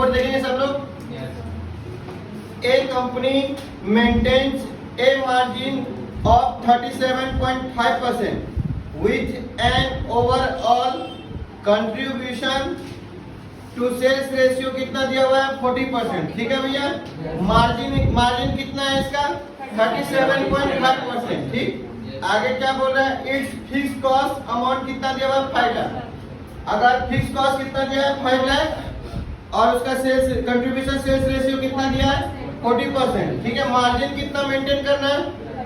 Report देखेंगे सब लोग। A company maintains a margin of 37.5% with an overall contribution to sales ratio कितना दिया हुआ है 40%। ठीक है भैया, मार्जिन कितना है इसका 37.5%। ठीक, आगे क्या बोल रहा है, इट्स फिक्स कॉस्ट अमाउंट कितना दिया हुआ है 5 लाख। अगर फिक्स कॉस्ट कितना दिया है 5 लाख और उसका सेल्स कंट्रीब्यूशन सेल्स रेशियो कितना दिया है 40%। ठीक है, मार्जिन कितना मेंटेन करना है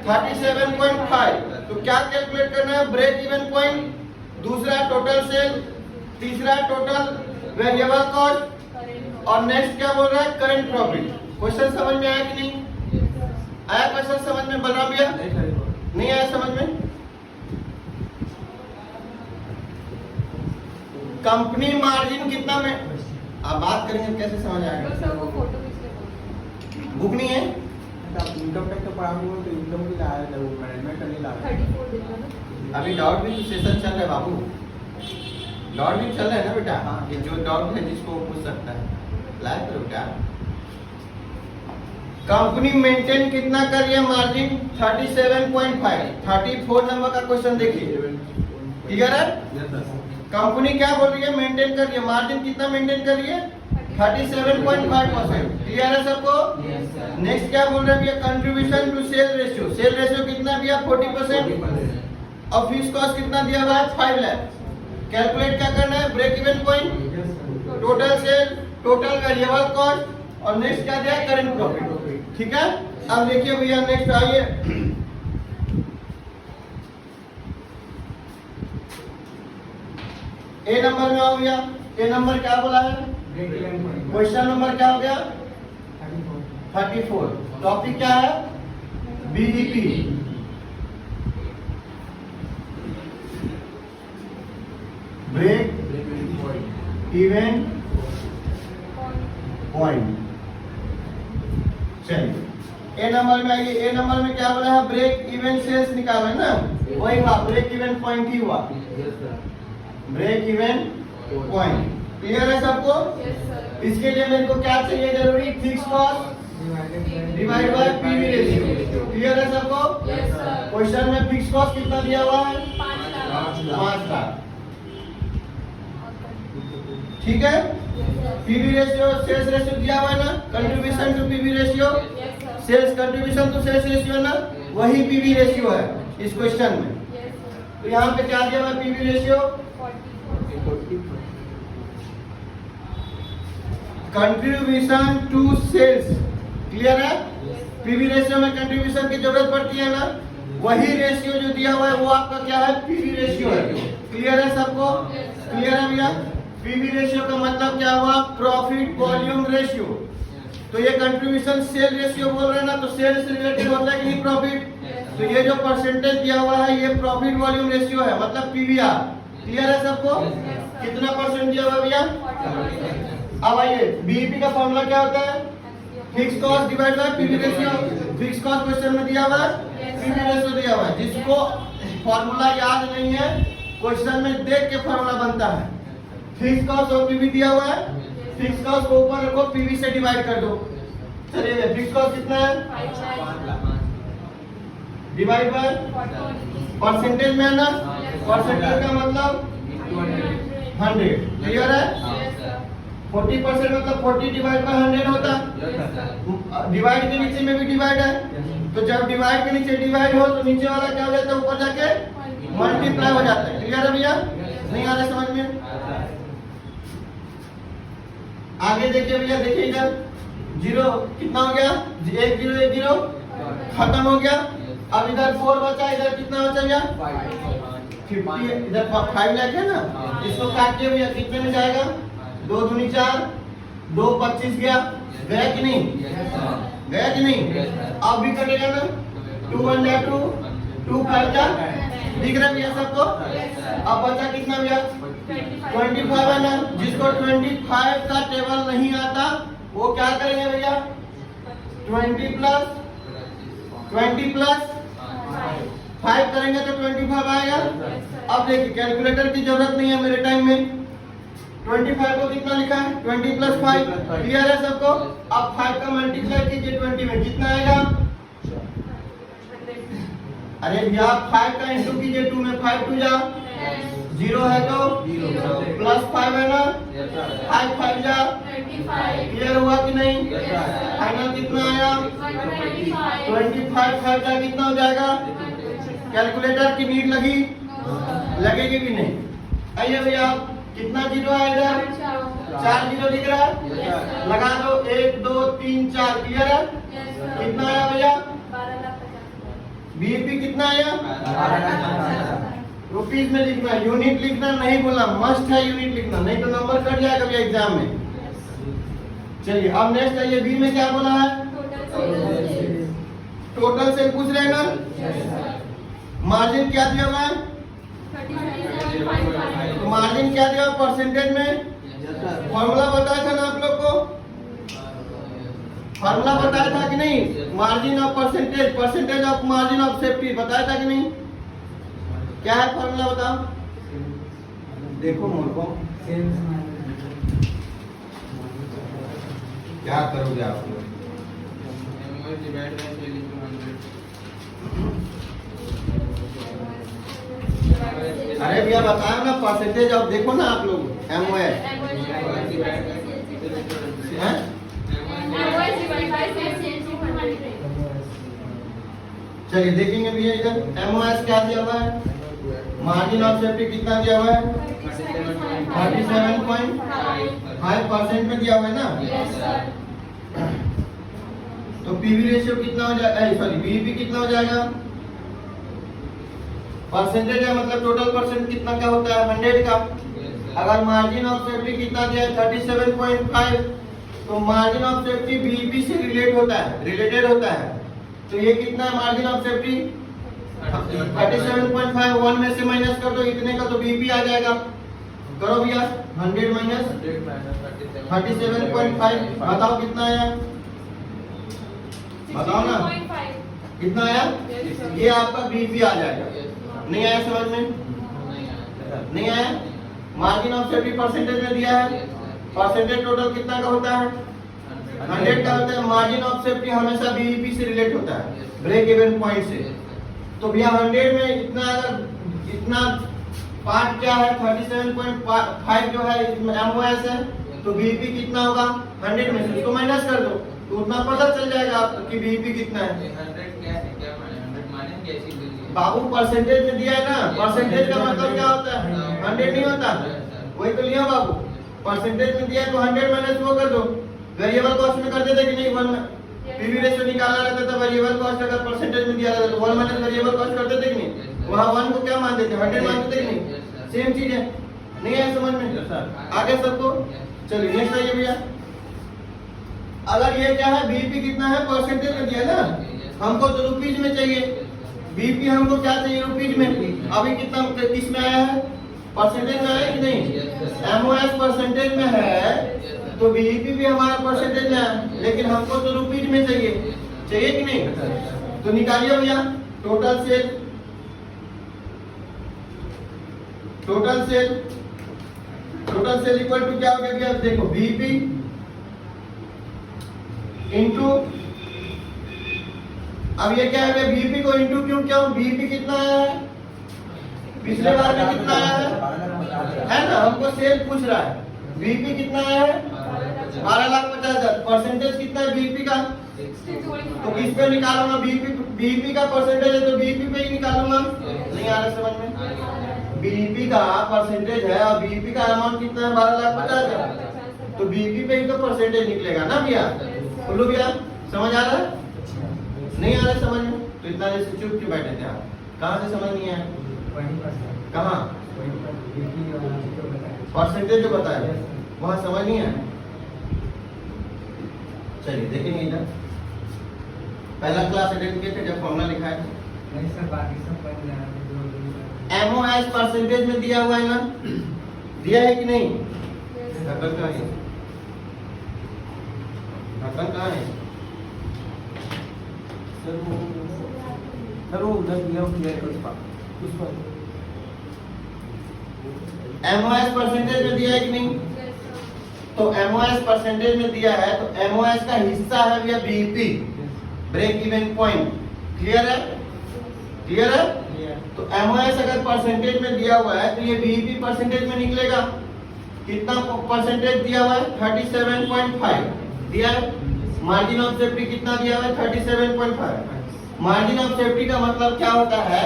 37.5। तो क्या कैलकुलेट करना है, ब्रेक इवन पॉइंट, दूसरा टोटल सेल, तीसरा टोटल वेरिएबल कॉस्ट और नेक्स्ट क्या बोल रहा है करंट प्रॉफिट। क्वेश्चन समझ में आया कि नहीं आया? क्वेश्चन समझ में बन रहा भैया? नहीं आया समझ में? कंपनी मार्जिन कितना में आप बात करेंगे कैसे समझ आएगा? बुक नहीं है इनकम टैक्स तो पढ़ा हुआ तो इनकम भी लाया था, वो मैनेजमेंट का नहीं लाया। अभी डाउट भी सेशन चल रहा है बाबू, डाउट भी चल रहा है ना बेटा। हाँ, ये जो डाउट है जिसको पूछ सकता है लाया करो बेटा। कंपनी मेंटेन कितना कर रही है मार्जिन 37.5। 34 नंबर का क्वेश्चन देखिए, क्लियर है? कंपनी क्या बोल रही है, मेंटेन कर रही है मार्जिन कितना मेंटेन कर रही है 37.5%। क्लियर है सबको? नेक्स्ट क्या बोल रहे हैं भैया, contribution to sale ratio, sale ratio कितना भैया 40% और फिक्स कॉस्ट कितना दिया हुआ है 5 लाख। कैलकुलेट क्या करना है, break even point, total sale, total variable cost और नेक्स्ट क्या दिया करंट प्रॉफिट। ठीक है, अब देखिए भैया नेक्स्ट आइए, ए नंबर में आओ भैया। ए नंबर क्या बोला है, क्वेश्चन नंबर क्या हो गया 34। टॉपिक क्या है, बीईपी, ब्रेक इवन पॉइंट। चलिए ए नंबर में आइए। ए नंबर में क्या बोला है, ब्रेक इवन सेल्स निकाला है ना, वही हुआ ब्रेक इवन पॉइंट ही हुआ, ब्रेक इवन पॉइंट। क्लियर है सबको? इसके लिए मेरे को क्या चाहिए जरूरी, fix cost divide by PV ratio. Clear है सबको? क्वेश्चन में फिक्स कॉस्ट कितना दिया हुआ है 5 लाख। ठीक है, पीवी रेशियो सेल्स रेशियो दिया हुआ है ना, contribution to PV ratio, sales contribution to sales ratio ना, वही पीवी रेशियो है इस क्वेश्चन में। तो यहाँ पे क्या दिया हुआ है PV ratio, contribution to sales. Clear है? पीवी रेशियो में कंट्रीब्यूशन की जरूरत पड़ती है ना, वही रेशियो जो दिया हुआ है वो आपका क्या है पीवी रेशियो है। क्लियर है सबको? क्लियर है भैया? पीवी रेशियो का मतलब क्या हुआ, प्रॉफिट वॉल्यूम रेशियो। तो ये कंट्रीब्यूशन सेल रेशियो बोल रहे हैं ना, तो सेल से रिलेटेड होता है कि नहीं प्रॉफिट। तो ये जो परसेंटेज दिया हुआ है ये प्रॉफिट वॉल्यूम रेशियो है, मतलब पीवीआर। क्लियर है सबको? कितना परसेंट दिया हुआ भैया? अब आइए, बीईपी का फॉर्मूला क्या होता है, fix cost divide by PV ratio. Fix cost question में दिया हुआ है, पीवी रेशियो दिया हुआ है। जिसको फॉर्मूला याद नहीं है क्वेश्चन में देख के फॉर्मूला बनता है। फिक्स कॉस्ट और पीवी दिया हुआ है, फिक्स कॉस्ट को ऊपर रखो, पीवी से डिवाइड कर दो। चलिए फिक्स कॉस्ट कितना है डिवाइड बाय परसेंटेज में है ना, परसेंटेज का मतलब 100। क्लियर है? 40% मतलब 40 डिवाइड बाय 100 होता है। डिवाइड के नीचे में भी डिवाइड है, तो जब डिवाइड के नीचे डिवाइड हो तो नीचे वाला क्या हो जाता है, ऊपर जाके मल्टीप्लाई हो जाता है। क्लियर है भैया? नहीं आ रहा समझ में? आगे देखिए भैया, देखिए इधर जीरो कितना हो गया, 1 0 1 0 खत्म हो गया। अब इधर 4 बचा, इधर कितना बचा भैया 50। इधर 5 लाख है ना, इसको काट के भैया कितने में जाएगा, 2 दूनी 4, 2 25 गया, गया कि नहीं, गया कि नहीं? अब भी कटेगा ना, 2 1 जा 2, 2 5 जा, दिख रहा है भैया सबको? अब बचा कितना भैया 25 है ना। जिसको 25 का टेबल नहीं आता वो क्या करेंगे भैया, 20 प्लस 5 करेंगे तो 25 आएगा। अब देखिए कैलकुलेटर की जरूरत नहीं है मेरे टाइम में, 25 को कितना लिखा है 20 प्लस 5 क्लियर है सबको। अब 5 का मल्टीप्लाई कीजिए 20 में कितना आएगा। अरे भैया 5 का इंटू कीजिए 2 में 5 2 जा 0 है तो प्लस 5 है ना 5 5 जा क्लियर हुआ कि नहीं। फाइनल कितना आया 25 5 का कितना हो जाएगा। कैलकुलेटर की नीड लगी लगेगी भी नहीं। आइए भैया कितना जीरो है इधर 4 जीरो दिख रहा है लगा दो 1 2 3 4 क्लियर है। कितना आया भैया बीपी कितना आया रुपीज में लिखना है यूनिट लिखना नहीं बोला मस्ट है यूनिट लिखना नहीं तो नंबर कट जाएगा भैया एग्जाम में। चलिए अब नेक्स्ट आइए बी में क्या बोला है टोटल से पूछ रहे हैं ना। मार्जिन क्या दिया हुआ है तो मार्जिन क्या दिया परसेंटेज में फॉर्मूला बताया था ना आप लोग को फॉर्मूला बताया था कि नहीं margin of percentage percentage of margin of safety बताया था कि नहीं। क्या है फॉर्मूला बताओ देखो मूर्खों क्या करोगे आप लोग। अरे भैया बताया ना परसेंटेज ऑफ देखो ना आप लोग एमओएस चलिए देखेंगे भैया इधर एमओएस क्या दिया हुआ है मार्जिन ऑफ सेफ्टी कितना दिया हुआ है 37.5% में दिया हुआ है ना। तो पीवी रेशियो कितना हो जाएगा सॉरी बीईपी कितना हो जाएगा परसेंटेज है मतलब टोटल परसेंट कितना क्या होता है 100 का। अगर मार्जिन ऑफ सेफ्टी कितना दिया है 37.5 तो मार्जिन ऑफ सेफ्टी बीईपी से रिलेटेड होता है तो ये कितना है मार्जिन ऑफ सेफ्टी 37.5 1 में से माइनस कर दो इतने का तो बीईपी आ जाएगा। करो भैया 100 माइनस 37.5 बताओ कितना आया बताओ ना कितना आया ये आपका बीईपी आ जाएगा। नहीं आया समझ में नहीं आया। मार्जिन ऑफ सेफ्टी परसेंटेज में दिया है परसेंटेज टोटल कितना का होता है 100 का होता है। मार्जिन ऑफ सेफ्टी हमेशा बीईपी से रिलेट होता है ब्रेक इवन पॉइंट से। तो भैया 100 में इतना पार्ट क्या है 37.5 जो है एमओएस है तो बीईपी कितना होगा 100 में से उसको माइनस कर दो तो उतना पता चल जाएगा आपको कि बीईपी कितना है। बाबू परसेंटेज में दिया है ना परसेंटेज का मतलब क्या होता है 100 नहीं होता वही तो लिया बाबू परसेंटेज में दिया है तो 100 माइनस वो कर दो। वेरिएबल कॉस्ट में कर देते कि नहीं 1 पीवी रेशियो निकालना रहता था वेरिएबल कॉस्ट अगर परसेंटेज में दिया रहता तो 1 माइनस वेरिएबल कॉस्ट कर देते कि नहीं वहां 1 को क्या मान देते 100 मान देते कि नहीं सेम चीज है। नहीं है समझ में आगे सबको। चलिए नेक्स्ट आइए भैया अगर ये क्या है बीईपी कितना है परसेंटेज में दिया ना हमको तो रुपीज में चाहिए बीईपी हमको क्या चाहिए रुपीज में। अभी कितना किस में आया है परसेंटेज में आया कि नहीं एमओएस परसेंटेज में है तो बीईपी भी हमारा परसेंटेज में है लेकिन हमको तो रुपीज में चाहिए कि नहीं। तो निकालिए भैया टोटल सेल इक्वल टू क्या हो गया भैया देखो बीईपी इंटू अब ये क्या है बीईपी को इंटू क्यों क्या बीईपी कितना आया है पिछले बार में कितना आया है ना हमको सेल पूछ रहा है बीईपी कितना आया है 12,50,000 परसेंटेज कितना है बीईपी का तो किस पे निकालूंगा बीईपी का परसेंटेज है तो बीईपी पे ही निकालूंगा। नहीं आ रहा समझ में बीईपी का परसेंटेज है और बीईपी का अमाउंट कितना है 12,50,000 तो बीईपी पे ही तो परसेंटेज निकलेगा ना भैया। बोलो भैया समझ आ रहा है नहीं आ रहा समझ में तो इतना देर से चुप क्यों बैठे थे आप कहाँ से समझ नहीं आया कहाँ परसेंटेज जो बताया वहाँ समझ नहीं आया। चलिए देखेंगे इधर पहला क्लास अटेंड किए थे जब फॉर्मूला लिखा है नहीं सर बाकी सब एमओएस परसेंटेज में दिया हुआ है ना दिया है कि नहीं ढक्कन कहाँ है ढक्कन कहाँ है सर वो उधर दिया उस पर एमओएस परसेंटेज में दिया है कि नहीं तो एमओएस परसेंटेज में दिया है, तो एमओएस का हिस्सा है भैया BEP, break even point. Clear है? क्लियर है? तो एमओएस अगर परसेंटेज में दिया हुआ है तो ये बीईपी परसेंटेज में निकलेगा। कितना परसेंटेज दिया हुआ है? 37.5 दिया है। मार्जिन ऑफ सेफ्टी कितना दिया हुआ है? 37.5। मार्जिन ऑफ सेफ्टी का मतलब क्या होता है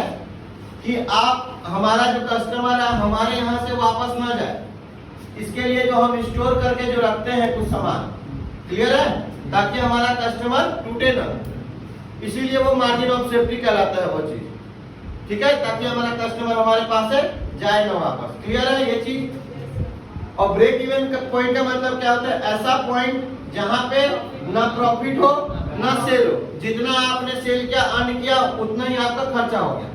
कि आप, हमारा जो कस्टमर है हमारे यहाँ से वापस ना जाए, इसके लिए जो हम स्टोर करके जो रखते हैं कुछ सामान, क्लियर है, ताकि हमारा कस्टमर टूटे ना, इसीलिए वो मार्जिन ऑफ सेफ्टी कहलाता है वो चीज। ठीक है, ताकि हमारा कस्टमर हमारे पास से जाए ना वापस। क्लियर है ये चीज? और ब्रेक इवन का पॉइंट का मतलब क्या होता है? ऐसा पॉइंट जहां पे ना प्रॉफिट हो ना सेल हो, जितना आपने सेल किया अर्न किया उतना ही आपका खर्चा हो गया,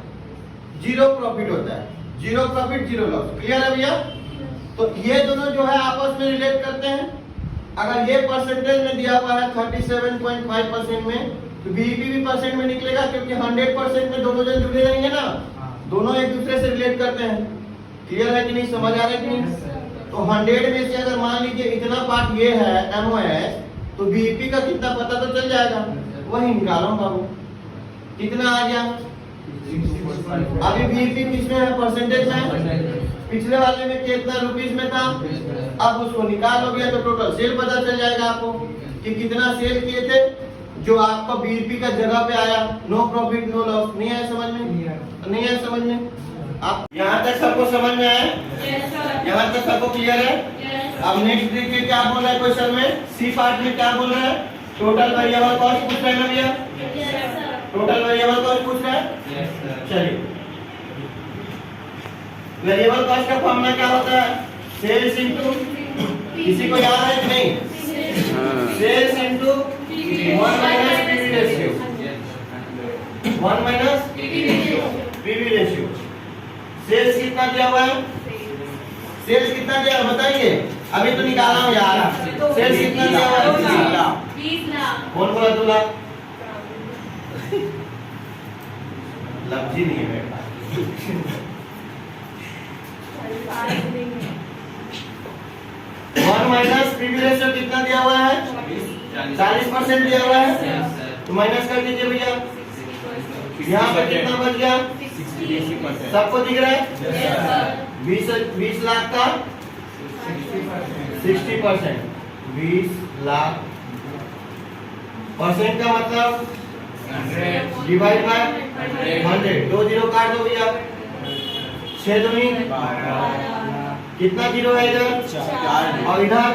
जीरो प्रॉफिट होता है, zero profit zero loss. Clear है भैया? तो ये दोनों जो है आपस में रिलेट करते हैं। अगर ये परसेंटेज में दिया हुआ है 37.5% में, तो बीईपी भी परसेंट में निकलेगा, क्योंकि 100% में दोनों जन जुड़े रहेंगे ना, दोनों एक दूसरे से रिलेट करते हैं। क्लियर है कि नहीं? समझ आ रहा है कि नहीं? तो 100 में से अगर मान लीजिए इतना पार्ट ये है एमओएस, तो बीईपी का कितना पता तो चल जाएगा, वही निकालो बाबू। कितना आ गया? अभी बीईपी किस में है? परसेंटेज में। पिछले वाले में कितना रुपीस में था, अब उसको निकालोगे तो टोटल सेल पता चल जाएगा आपको कि कितना सेल किए थे, जो आपका बीईपी का जगह पे आया। No profit no loss. नहीं आया समझ में? नहीं आया समझ में? आप यहाँ तक सबको समझ में आया? यहाँ तक सबको क्लियर है? अब नेक्स्ट देखिए क्या बोल रहा है क्वेश्चन में, सी पार्ट में क्या बोल रहा है? टोटल वेरिएबल कॉस्ट पूछ रहा है ना भैया? टोटल वेरिएबल कॉस्ट पूछ रहा है। चलिए, वेरिएबल कॉस्ट का फॉर्मूला क्या होता है? सेल्स इनटू, किसी को याद है कि नहीं? Sales into 1 minus PV ratio, 1 minus PV ratio. Sales कितना दिया हुआ है? सेल्स कितना दिया है बताइए? अभी तो निकाला हूं यार। सेल्स कितना दिया हुआ है? 20 लाख। कौन बोला 2 लाख? लफ्ज ही नहीं है बेटा। 1 माइनस पीवी रेशियो कितना दिया हुआ है? 40% दिया हुआ है, तो माइनस कर दीजिए भैया। यहाँ पर कितना बच गया? सबको दिख रहा है? 20 लाख का 60%, 20 लाख परसेंट का मतलब डिवाइड बाय 100, 2 जीरो काट दो भैया। 6 दूनी कितना जीरो है इधर और इधर?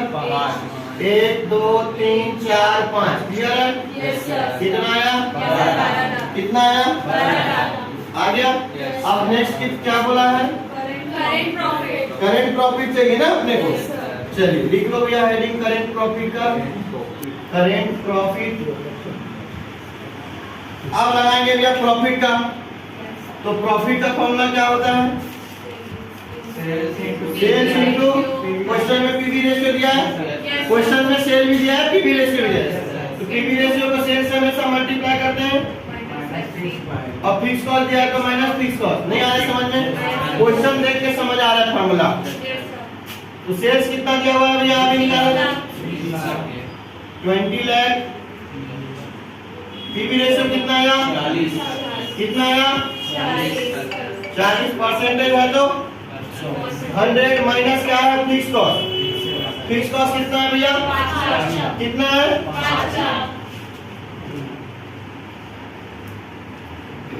1 2 3 4 5। क्लियर है? कितना आया? कितना आया? आ गया। अब नेक्स्ट क्या बोला है? करेंट प्रॉफिट चाहिए ना अपने को। चलिए लिख लो भैया हेडिंग करेंट प्रॉफिट का। करेंट प्रॉफिट अब लगाएंगे भैया प्रॉफिट का। तो प्रॉफिट का फॉर्मूला क्या होता है? सेल्स इनटू, क्वेश्चन में पीवी रेशियो दिया है, क्वेश्चन में सेल भी दिया है, पीवी रेशियो दिया है। तो पीवी रेशियो को सेल्स से हमेशा मल्टीप्लाई करते हैं, और फिक्स कॉस्ट दिया है तो माइनस फिक्स कॉस्ट। नहीं आ रहा समझ में? क्वेश्चन देख के समझ आ रहा है फॉर्मूला। तो सेल्स कितना दिया हुआ है भैया? अभी निकालो। 20 लाख। पीवी रेशियो कितना आया? 40। कितना आया? 40% है तो 100 माइनस क्या है? Fix cost. फिक्स कॉस्ट कितना है भैया? कितना है?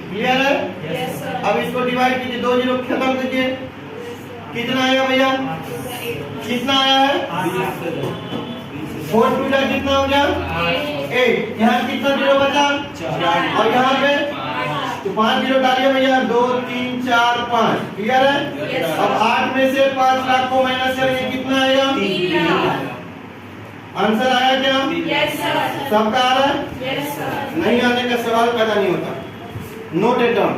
क्लियर है? अब इसको डिवाइड कीजिए, 2 जीरो खत्म कीजिए। कितना आया भैया? कितना आया है? 4 2 कितना हो गया? 8। यहाँ कितना जीरो बचा? और यहाँ पे तो 5 जीरो डालिए भैया। 2 3 4 5। क्लियर है? अब 8 में से 5 लाख को माइनस करेंगे, कितना आएगा? 3 लाख। आंसर आया क्या? Yes sir. सबका आ रहा है? Yes sir. नहीं आने का सवाल पैदा नहीं होता। Note it down.